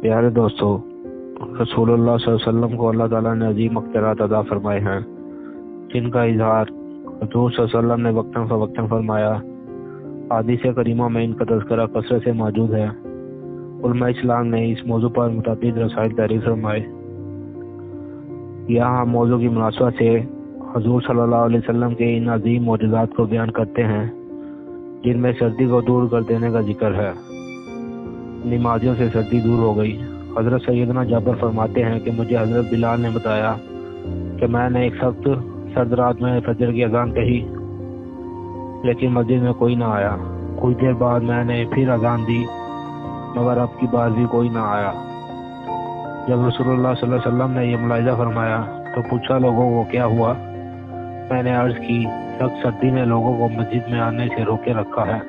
پیارے دوستو، رسول اللہ صلی اللہ علیہ وسلم کو اللہ تعالیٰ نے عظیم اختیارات عطا فرمائے ہیں، جن کا اظہار حضور صلی اللہ علیہ وسلم نے وقتاً فوقتاً فرمایا۔ حدیث کریمہ میں ان کا تذکرہ کثرت سے موجود ہے۔ علماء اسلام نے اس موضوع پر متعدد رسائل تحریر فرمائے۔ یہاں ہم موضوع کی مناسبت سے حضور صلی اللہ علیہ وسلم کے ان عظیم معجزات کو بیان کرتے ہیں، جن میں سردی کو دور کر دینے کا ذکر ہے۔ نمازیوں سے سردی دور ہو گئی۔ حضرت سیدنا جابر فرماتے ہیں کہ مجھے حضرت بلال نے بتایا کہ میں نے ایک سخت سرد رات میں فجر کی اذان کہی، لیکن مسجد میں کوئی نہ آیا۔ کچھ دیر بعد میں نے پھر اذان دی، مگر اب کی بار بھی کوئی نہ آیا۔ جب رسول اللہ صلی اللہ علیہ وسلم نے یہ ملاحظہ فرمایا تو پوچھا، لوگوں کو کیا ہوا؟ میں نے عرض کی، سخت سردی نے لوگوں کو مسجد میں آنے سے روکے رکھا ہے۔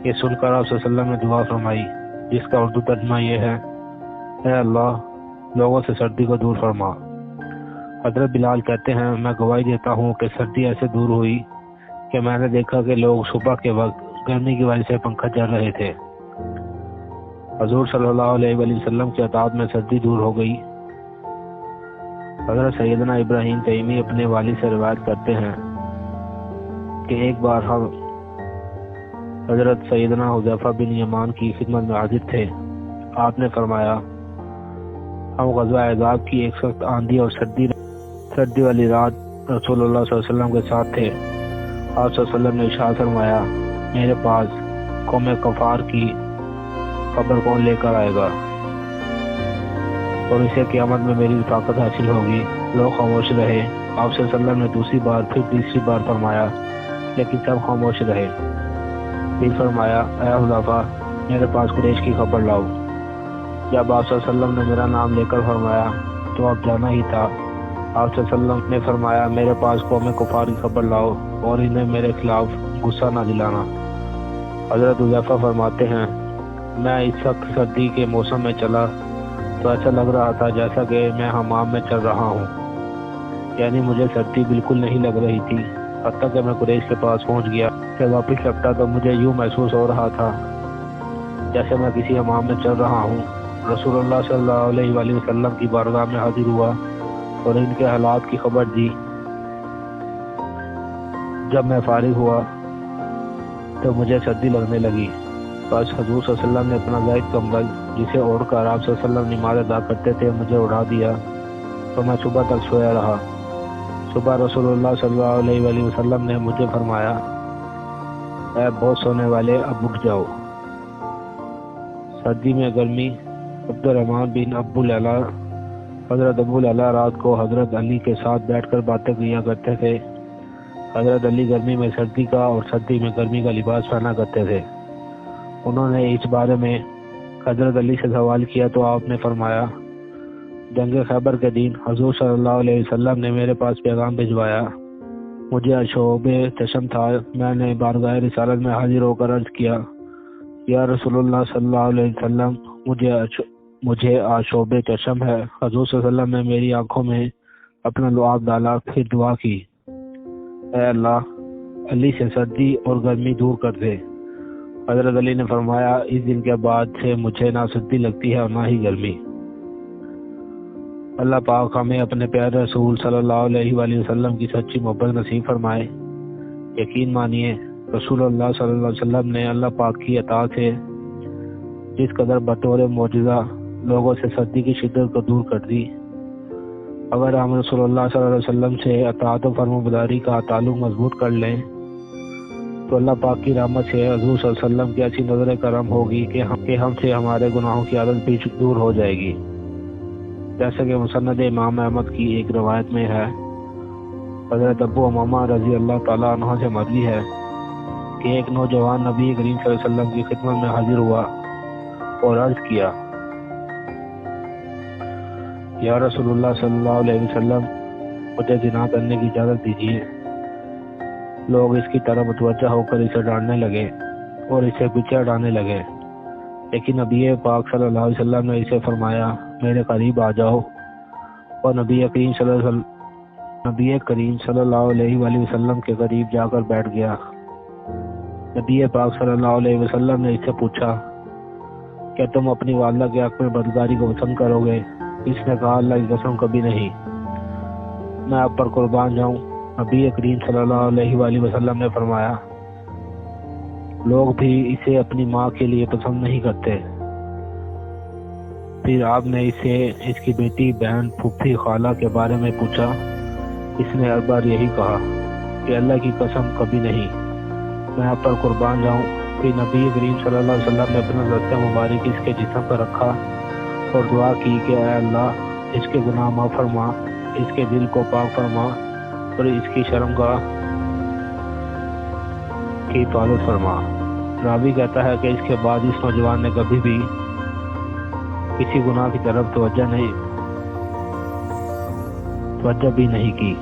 یہ سن کر آپ صلی اللہ علیہ وسلم نے دعا فرمائی، جس کا اردو ترجمہ یہ ہے، اے اللہ، لوگوں سے سردی کو دور فرما۔ حضرت بلال کہتے ہیں، میں گواہی دیتا ہوں کہ سردی ایسے دور ہوئی کہ میں نے دیکھا کہ لوگ صبح کے وقت گرمی کی وجہ سے پنکھا چل رہے تھے۔ حضور صلی اللہ علیہ وآلہ وسلم کے اطاعت میں سردی دور ہو گئی۔ حضرت سیدنا ابراہیم تیمی اپنے والد سے روایت کرتے ہیں کہ ایک بار ہم حضرت سیدنا حذیفہ بن یمان کی خدمت میں حاضر تھے۔ آپ نے فرمایا، ہم غزوہ احزاب کی ایک سخت آندھی اور سردی والی رات رسول اللہ صلی اللہ علیہ وسلم کے ساتھ تھے۔ آپ صلی اللہ علیہ وسلم نے ارشاد فرمایا، میرے پاس قوم کفار کی خبر کون لے کر آئے گا اور اسے قیامت میں میری طاقت حاصل ہوگی؟ لوگ خاموش رہے۔ آپ صلی اللہ علیہ وسلم نے دوسری بار پھر تیسری بار فرمایا، لیکن سب خاموش رہے۔ پھر فرمایا، اے حذیفہ، میرے پاس قریش کی خبر لاؤ۔ جب آپ صلی اللہ علیہ وسلم نے میرا نام لے کر فرمایا تو اب جانا ہی تھا۔ آپ صلی اللہ علیہ وسلم نے فرمایا، میرے پاس قوم کفار کی خبر لاؤ اور انہیں میرے خلاف غصہ نہ دلانا۔ حضرت حذیفہ فرماتے ہیں، میں اس سخت سردی کے موسم میں چلا تو ایسا لگ رہا تھا جیسا کہ میں حمام میں چل رہا ہوں، یعنی مجھے سردی بالکل نہیں لگ رہی تھی۔ حتیٰ کہ میں قریش کے پاس پہنچ گیا کہ واپس لپٹا تو مجھے یوں محسوس ہو رہا تھا جیسے میں کسی حمام میں چل رہا ہوں۔ رسول اللہ صلی اللہ علیہ وآلہ وسلم کی بارگاہ میں حاضر ہوا اور ان کے حالات کی خبر دی۔ جب میں فارغ ہوا تو مجھے سردی لگنے لگی۔ بس حضور صلی اللہ علیہ وسلم نے اپنا زائد کمبل، جسے اوڑھ کر آپ صلی اللہ علیہ وسلم نماز ادا کرتے تھے، مجھے اڑا دیا تو میں صبح تک سویا رہا۔ صبح رسول اللہ صلی اللہ علیہ وآلہ وسلم نے مجھے فرمایا، اے بہت سونے والے، اب اٹھ جاؤ۔ سردی میں گرمی۔ عبد الرحمن بن ابو العلا، حضرت ابو العلا رات کو حضرت علی کے ساتھ بیٹھ کر باتیں کیا کرتے تھے۔ حضرت علی گرمی میں سردی کا اور سردی میں گرمی کا لباس پہنا کرتے تھے۔ انہوں نے اس بارے میں حضرت علی سے سوال کیا تو آپ نے فرمایا، جنگ خیبر کے دن حضور صلی اللہ علیہ وسلم نے میرے پاس پیغام بھجوایا۔ مجھے اشوب چشم تھا۔ میں نے بارگاہ رسالت میں حاضر ہو کر عرض کیا، یا رسول اللہ صلی اللہ علیہ وسلم، مجھے آشوب چشم ہے۔ حضور صلی اللہ علیہ وسلم نے میری آنکھوں میں اپنا لعاب ڈالا، پھر دعا کی، اے اللہ، علی سے سردی اور گرمی دور کر دے۔ حضرت علی نے فرمایا، اس دن کے بعد سے مجھے نہ سردی لگتی ہے اور نہ ہی گرمی۔ اللہ پاک ہمیں اپنے پیارے رسول صلی اللہ علیہ وآلہ وسلم کی سچی محبت نصیب فرمائے۔ یقین مانیے، رسول اللہ صلی اللہ علیہ وسلم نے اللہ پاک کی اطاعت سے جس قدر بطور معجزہ لوگوں سے سردی کی شدت کو دور کر دی۔ اگر ہم رسول اللہ صلی اللہ علیہ وسلم سے اطاعت و فرمانبرداری کا تعلق مضبوط کر لیں تو اللہ پاک کی رحمت سے حضور صلی اللہ علیہ وسلم کی ایسی نظر کرم ہوگی کہ ہم سے ہمارے گناہوں کی عادت بھی دور ہو جائے گی۔ جیسا کہ مسند امام احمد کی ایک روایت میں ہے، حضرت ابو امامہ رضی اللہ تعالیٰ عنہ سے مروی ہے کہ ایک نوجوان نبی کریم صلی اللہ علیہ وسلم کی خدمت میں حاضر ہوا اور عرض کیا، یا رسول اللہ صلی اللہ علیہ وسلم، مجھے زنا کرنے کی اجازت دیجیے۔ لوگ اس کی طرف متوجہ ہو کر اسے ڈانٹنے لگے اور اسے پیچھے ہٹانے لگے، لیکن نبی پاک صلی اللہ علیہ وسلم نے اسے فرمایا، میرے قریب آ جاؤ، اور نبی کریم صلی اللہ علیہ وآلہ وسلم کے قریب جا کر بیٹھ گیا۔ نبی پاک صلی اللہ علیہ وسلم نے اس سے پوچھا، کیا تم اپنی والدہ کے حق میں بدکاری کو پسند کرو گے؟ اس نے کہا اللہ کی قسم کبھی نہیں، میں آپ پر قربان جاؤں۔ نبی کریم صلی اللہ علیہ وآلہ وسلم نے فرمایا لوگ بھی اسے اپنی ماں کے لیے پسند نہیں کرتے۔ پھر آپ نے اسے اس کی بیٹی، بہن، پھوپھی، خالہ کے بارے میں پوچھا۔ اس نے ہر بار یہی کہا کہ اللہ کی قسم کبھی نہیں، میں آپ پر قربان جاؤں۔ پھر نبی کریم صلی اللہ علیہ وسلم نے اپنا دست مبارک اس کے جسم پر رکھا اور دعا کی کہ اے اللہ اس کے گناہ معاف فرما، اس کے دل کو پاک فرما اور اس کی شرمگاہ کی حفاظت فرما۔ راوی کہتا ہے کہ اس کے بعد اس نوجوان نے کبھی بھی کسی گناہ کی طرف توجہ بھی نہیں کی۔